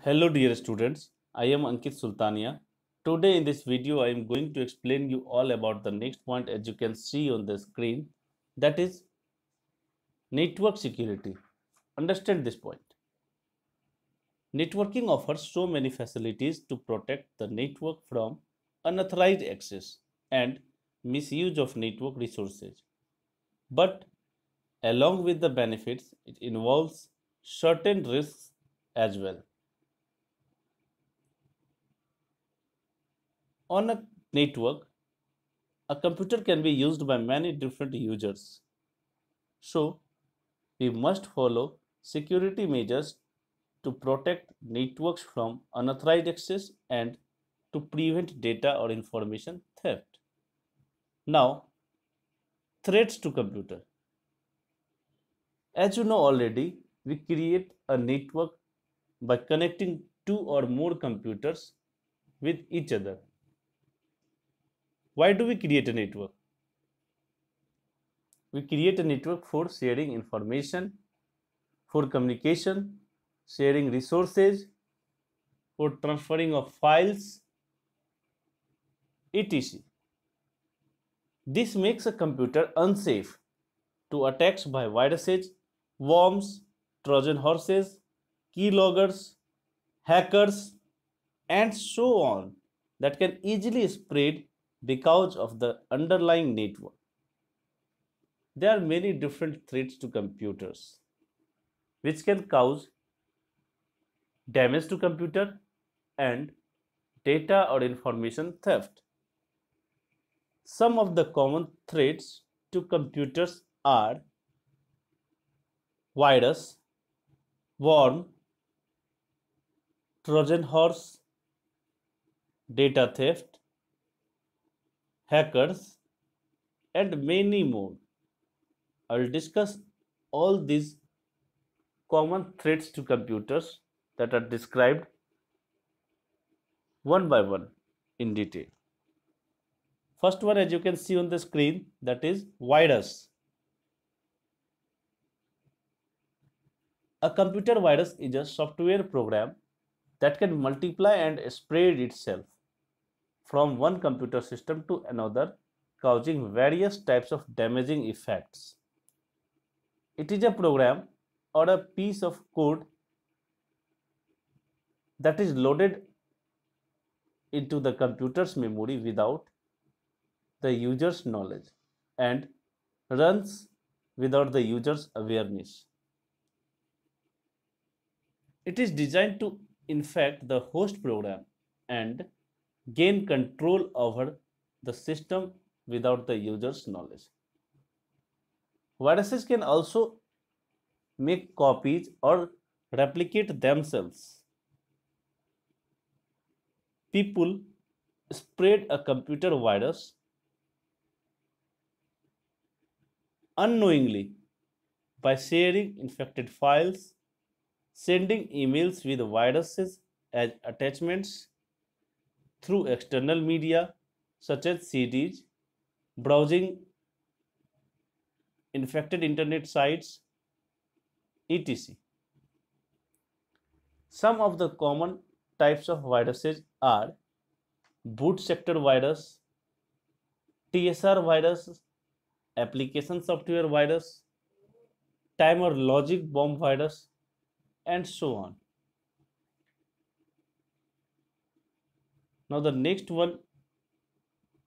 Hello dear students, I am Ankit Sultania. Today in this video I am going to explain you all about the next point as you can see on the screen, that is network security. Understand this point. Networking offers so many facilities to protect the network from unauthorized access and misuse of network resources. But along with the benefits, it involves certain risks as well. On a network, a computer can be used by many different users. So, we must follow security measures to protect networks from unauthorized access and to prevent data or information theft. Now, threats to computer. As you know already, we create a network by connecting two or more computers with each other. Why do we create a network? We create a network for sharing information, for communication, sharing resources, for transferring of files, etc. This makes a computer unsafe to attacks by viruses, worms, Trojan horses, keyloggers, hackers, and so on that can easily spread because of the underlying network. There are many different threats to computers which can cause damage to computer and data or information theft. Some of the common threats to computers are virus, worm, Trojan horse, data theft, hackers, and many more. I will discuss all these common threats to computers that are described one by one in detail. First one, as you can see on the screen, that is virus. A computer virus is a software program that can multiply and spread itself from one computer system to another, causing various types of damaging effects. It is a program or a piece of code that is loaded into the computer's memory without the user's knowledge and runs without the user's awareness. It is designed to infect the host program and gain control over the system without the user's knowledge. Viruses can also make copies or replicate themselves. People spread a computer virus unknowingly by sharing infected files, sending emails with viruses as attachments through external media such as CDs, browsing infected internet sites, etc. Some of the common types of viruses are boot sector virus, TSR virus, application software virus, timer logic bomb virus, and so on. Now the next one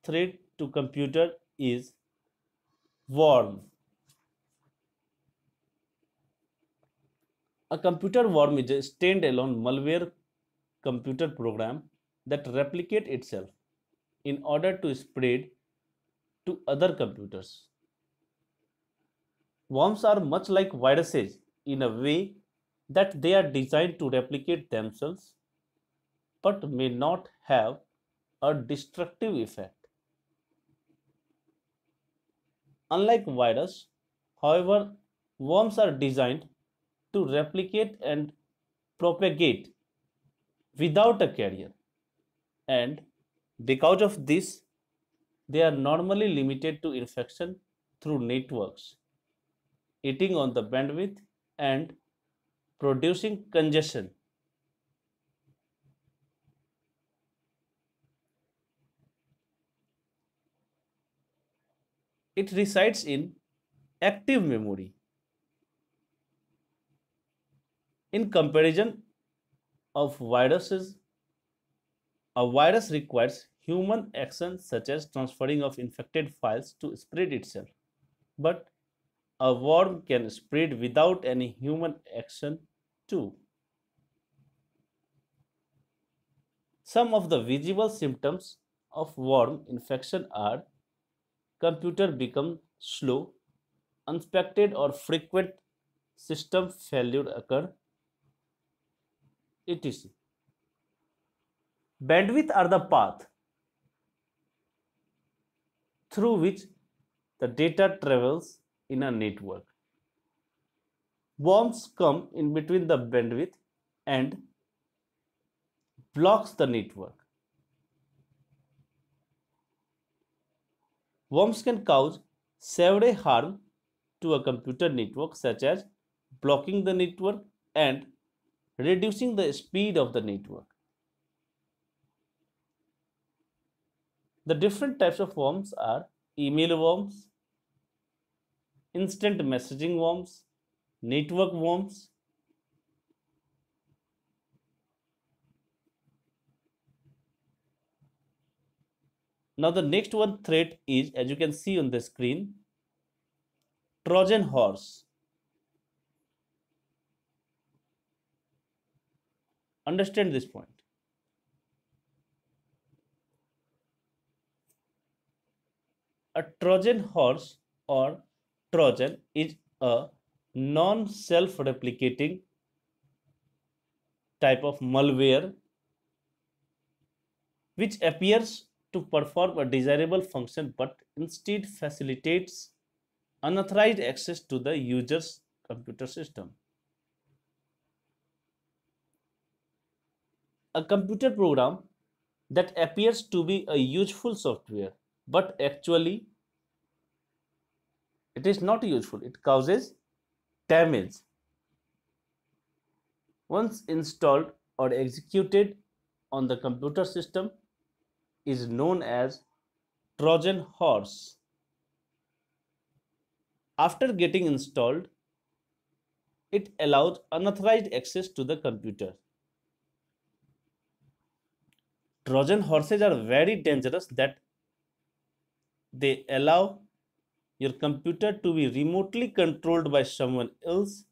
threat to computer is worm. A computer worm is a standalone malware computer program that replicates itself in order to spread to other computers. Worms are much like viruses in a way that they are designed to replicate themselves but may not have a destructive effect. Unlike virus, however, worms are designed to replicate and propagate without a carrier, and because of this, they are normally limited to infection through networks, eating on the bandwidth and producing congestion. It resides in active memory. In comparison of viruses, a virus requires human action such as transferring of infected files to spread itself. But a worm can spread without any human action too. Some of the visible symptoms of worm infection are computer become slow, unexpected or frequent system failure occur, etc. Bandwidth are the path through which the data travels in a network. Worms come in between the bandwidth and blocks the network. Worms can cause severe harm to a computer network, such as blocking the network and reducing the speed of the network. The different types of worms are email worms, instant messaging worms, network worms. Now the next one threat is, as you can see on the screen, Trojan horse. Understand this point. A Trojan horse or Trojan is a non-self-replicating type of malware which appears to perform a desirable function but instead facilitates unauthorized access to the user's computer system. A computer program that appears to be a useful software but actually it is not useful, it causes damage. Once installed or executed on the computer system is known as Trojan horse. After getting installed, it allows unauthorized access to the computer. Trojan horses are very dangerous that they allow your computer to be remotely controlled by someone else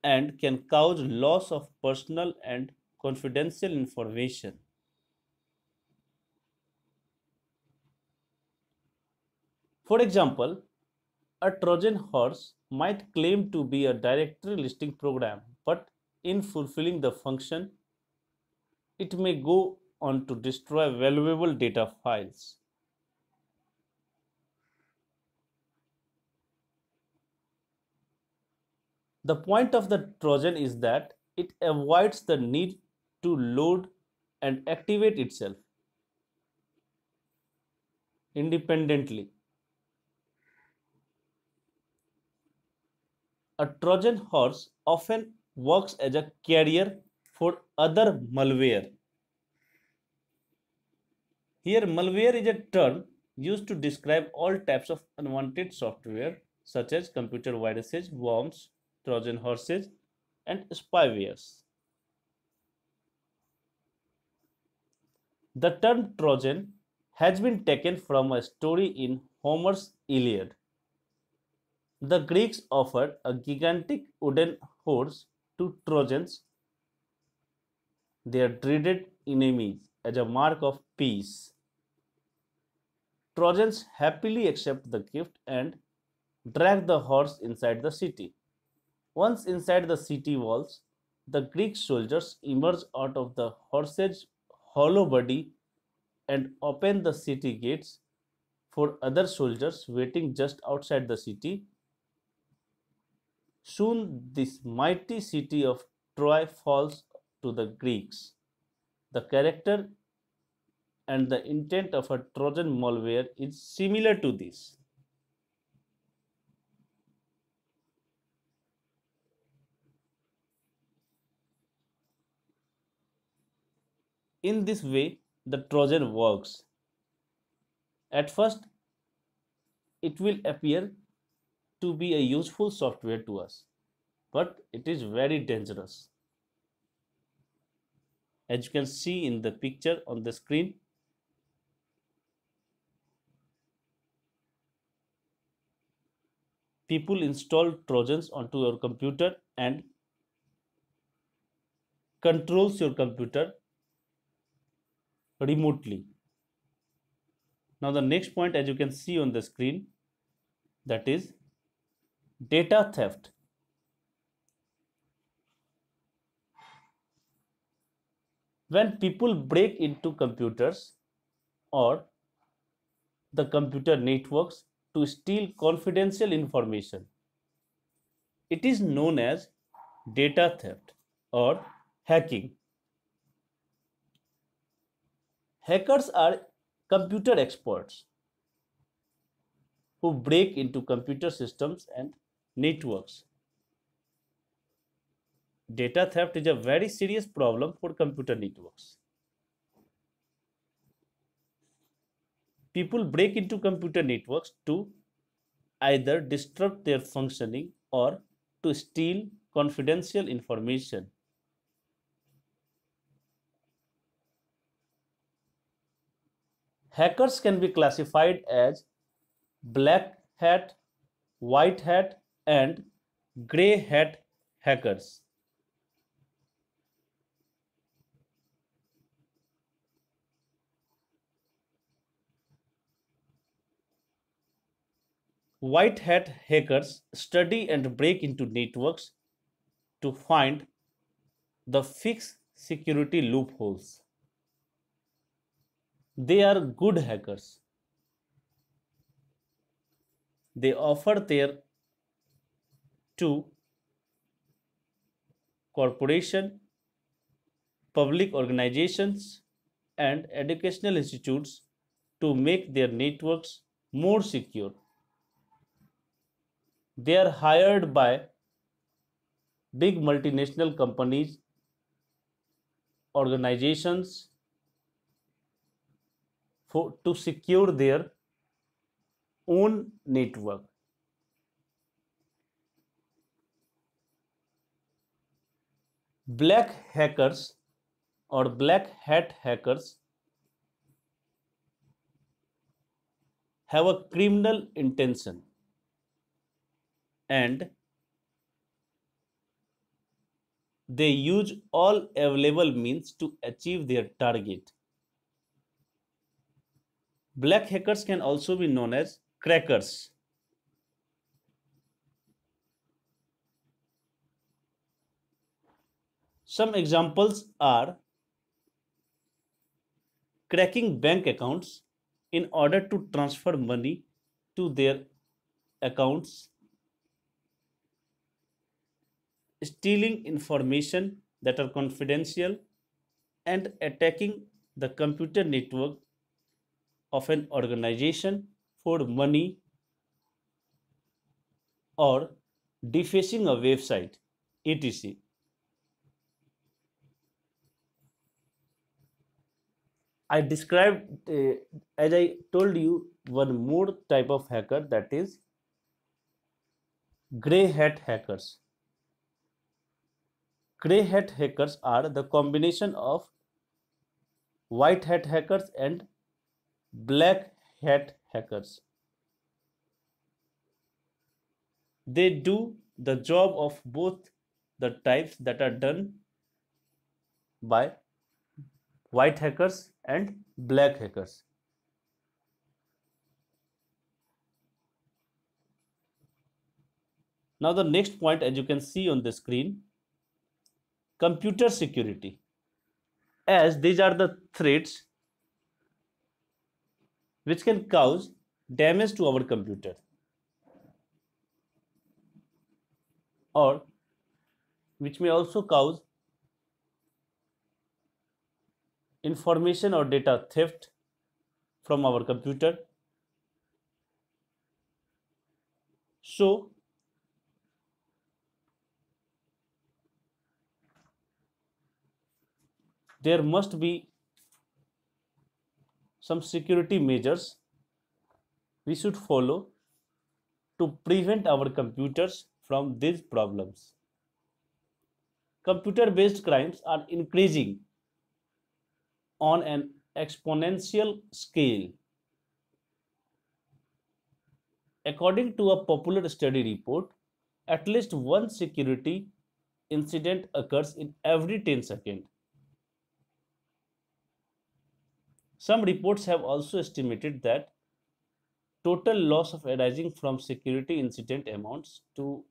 and can cause loss of personal and confidential information. For example, a Trojan horse might claim to be a directory listing program, but in fulfilling the function, it may go on to destroy valuable data files. The point of the Trojan is that it avoids the need to load and activate itself independently. A Trojan horse often works as a carrier for other malware. Here, malware is a term used to describe all types of unwanted software such as computer viruses, worms, Trojan horses, and spywares. The term Trojan has been taken from a story in Homer's Iliad. The Greeks offered a gigantic wooden horse to Trojans, their dreaded enemies, as a mark of peace. Trojans happily accept the gift and drag the horse inside the city. Once inside the city walls, the Greek soldiers emerge out of the horse's hollow body and open the city gates for other soldiers waiting just outside the city. Soon, this mighty city of Troy falls to the Greeks. The character and the intent of a Trojan malware is similar to this. In this way, the Trojan works. At first, it will appear to be a useful software to us, but it is very dangerous. As you can see in the picture on the screen, people install Trojans onto your computer and controls your computer remotely. Now the next point, as you can see on the screen, that is data theft. When people break into computers or the computer networks to steal confidential information, it is known as data theft or hacking. Hackers are computer experts who break into computer systems and networks. Data theft is a very serious problem for computer networks. People break into computer networks to either disrupt their functioning or to steal confidential information. Hackers can be classified as black hat, white hat, and gray hat hackers. White hat hackers study and break into networks to find the fix security loopholes. They are good hackers. They offer their to corporation, public organizations, and educational institutes to make their networks more secure. They are hired by big multinational companies, organizations to secure their own network. Black hackers or black hat hackers have a criminal intention and they use all available means to achieve their target. Black hackers can also be known as crackers. Some examples are cracking bank accounts in order to transfer money to their accounts, stealing information that are confidential, and attacking the computer network of an organization for money or defacing a website, etc. I described, as I told you, one more type of hacker, that is gray hat hackers. Gray hat hackers are the combination of white hat hackers and black hat hackers. They do the job of both the types that are done by white hackers and black hackers. Now the next point, as you can see on the screen, computer security. As these are the threats which can cause damage to our computer or which may also cause information or data theft from our computer. So there must be some security measures we should follow to prevent our computers from these problems. Computer-based crimes are increasing on an exponential scale. According to a popular study report, at least one security incident occurs in every 10 seconds. Some reports have also estimated that total loss of arising from security incident amounts to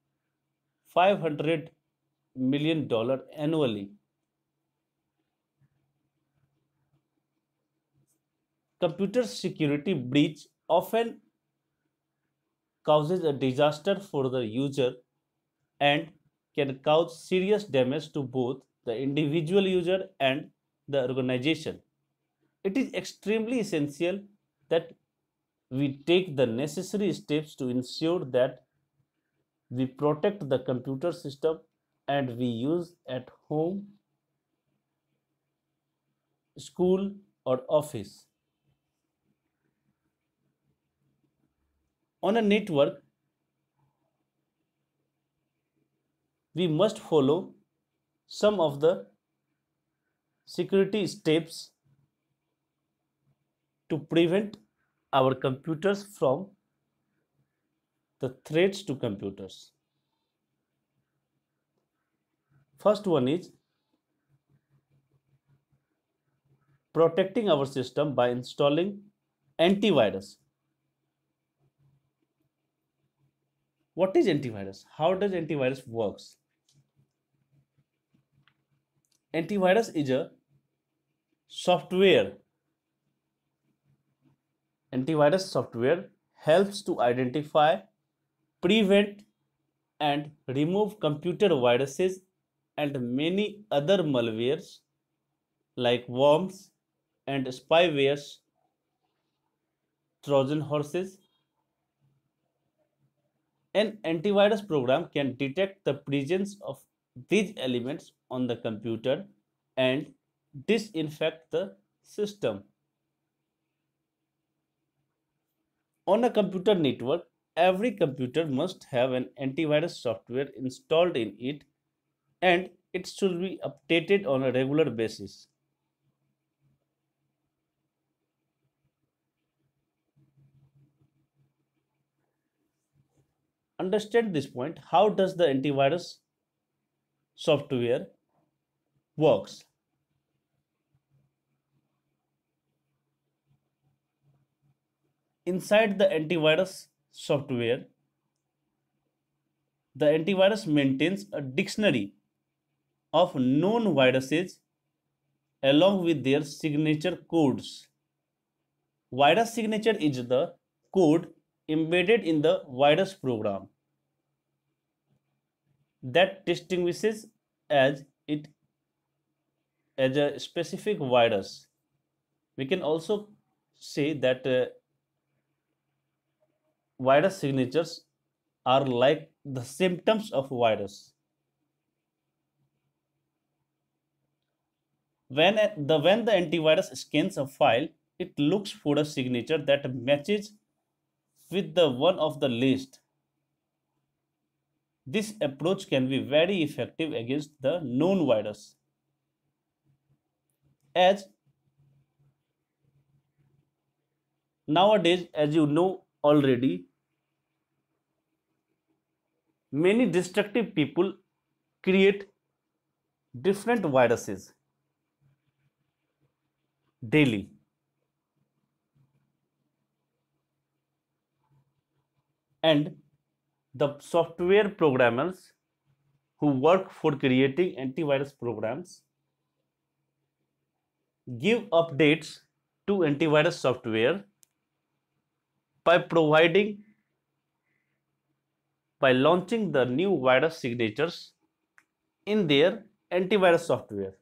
$500 million annually. Computer security breach often causes a disaster for the user and can cause serious damage to both the individual user and the organization. It is extremely essential that we take the necessary steps to ensure that we protect the computer system and we use at home, school, or office. On a network, we must follow some of the security steps to prevent our computers from the threats to computers. First one is protecting our system by installing antivirus. What is antivirus? How does antivirus works? Antivirus is a software. Antivirus software helps to identify, prevent, and remove computer viruses and many other malwares like worms and spywares, Trojan horses. An antivirus program can detect the presence of these elements on the computer and disinfect the system. On a computer network, every computer must have an antivirus software installed in it and it should be updated on a regular basis. Understand this point. How does the antivirus software works? Inside the antivirus software, the antivirus maintains a dictionary of known viruses along with their signature codes. Virus signature is the code embedded in the virus program that distinguishes as it as a specific virus. We can also say that virus signatures are like the symptoms of virus. When the antivirus scans a file, it looks for a signature that matches with the one of the list. This approach can be very effective against the known virus. As nowadays, as you know already, many destructive people create different viruses daily. And the software programmers who work for creating antivirus programs give updates to antivirus software by providing by launching the new virus signatures in their antivirus software.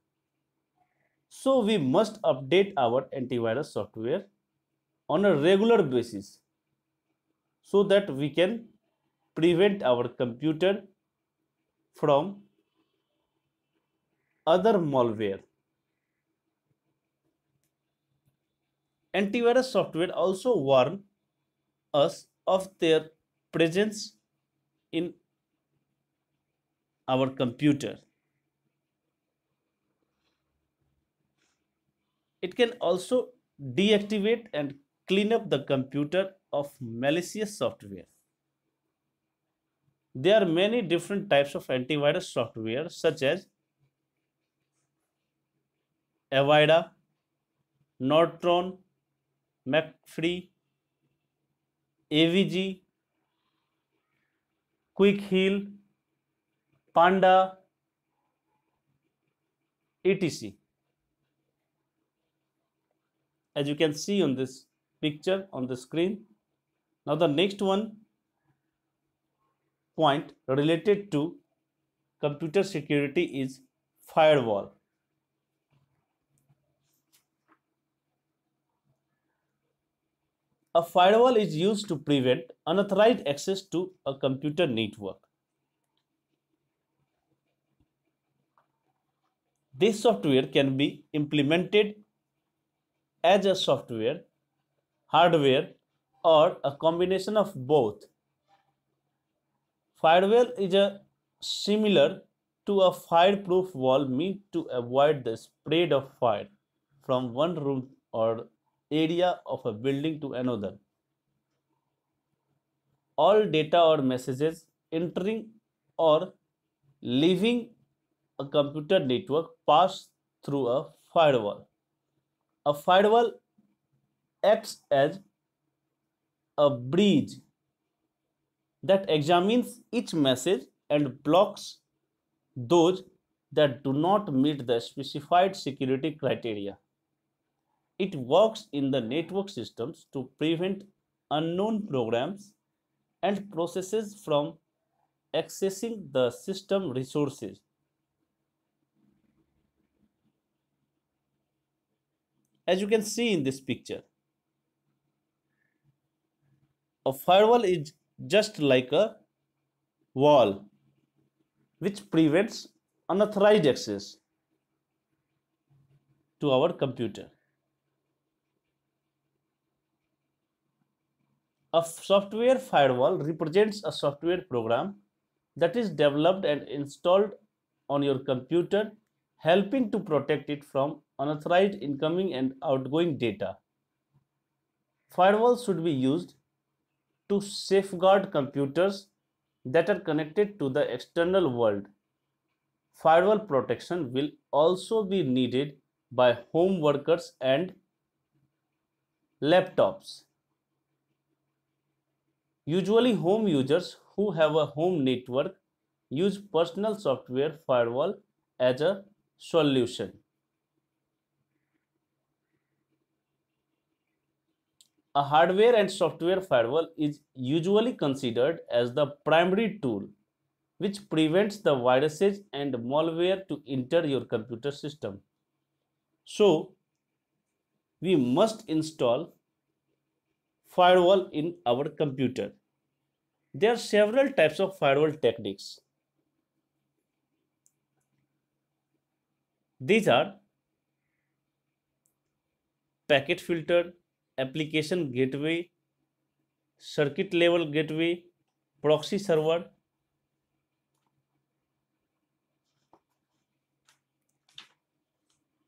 So we must update our antivirus software on a regular basis so that we can prevent our computer from other malware. Antivirus software also warn us of their presence in our computer. It can also deactivate and clean up the computer of malicious software. There are many different types of antivirus software such as Avida, Norton, McAfee, AVG, Quick Heal, Panda, etc. As you can see on this picture on the screen. Now the next one point related to computer security is firewall. A firewall is used to prevent unauthorized access to a computer network. This software can be implemented as a software, hardware, or a combination of both. Firewall is similar to a fireproof wall meant to avoid the spread of fire from one room or area of a building to another. All data or messages entering or leaving a computer network pass through a firewall. A firewall acts as a bridge that examines each message and blocks those that do not meet the specified security criteria. It works in the network systems to prevent unknown programs and processes from accessing the system resources. As you can see in this picture, a firewall is just like a wall which prevents unauthorized access to our computer. A software firewall represents a software program that is developed and installed on your computer, helping to protect it from unauthorized incoming and outgoing data. Firewalls should be used to safeguard computers that are connected to the external world. Firewall protection will also be needed by home workers and laptops. Usually, home users who have a home network use personal software firewall as a solution. A hardware and software firewall is usually considered as the primary tool which prevents the viruses and malware to enter your computer system. So, we must install firewall in our computer. There are several types of firewall techniques. These are packet filter, application gateway, circuit level gateway, proxy server.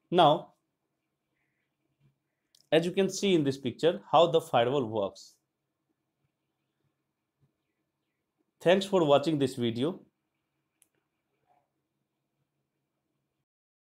Now, as you can see in this picture, how the firewall works. Thanks for watching this video.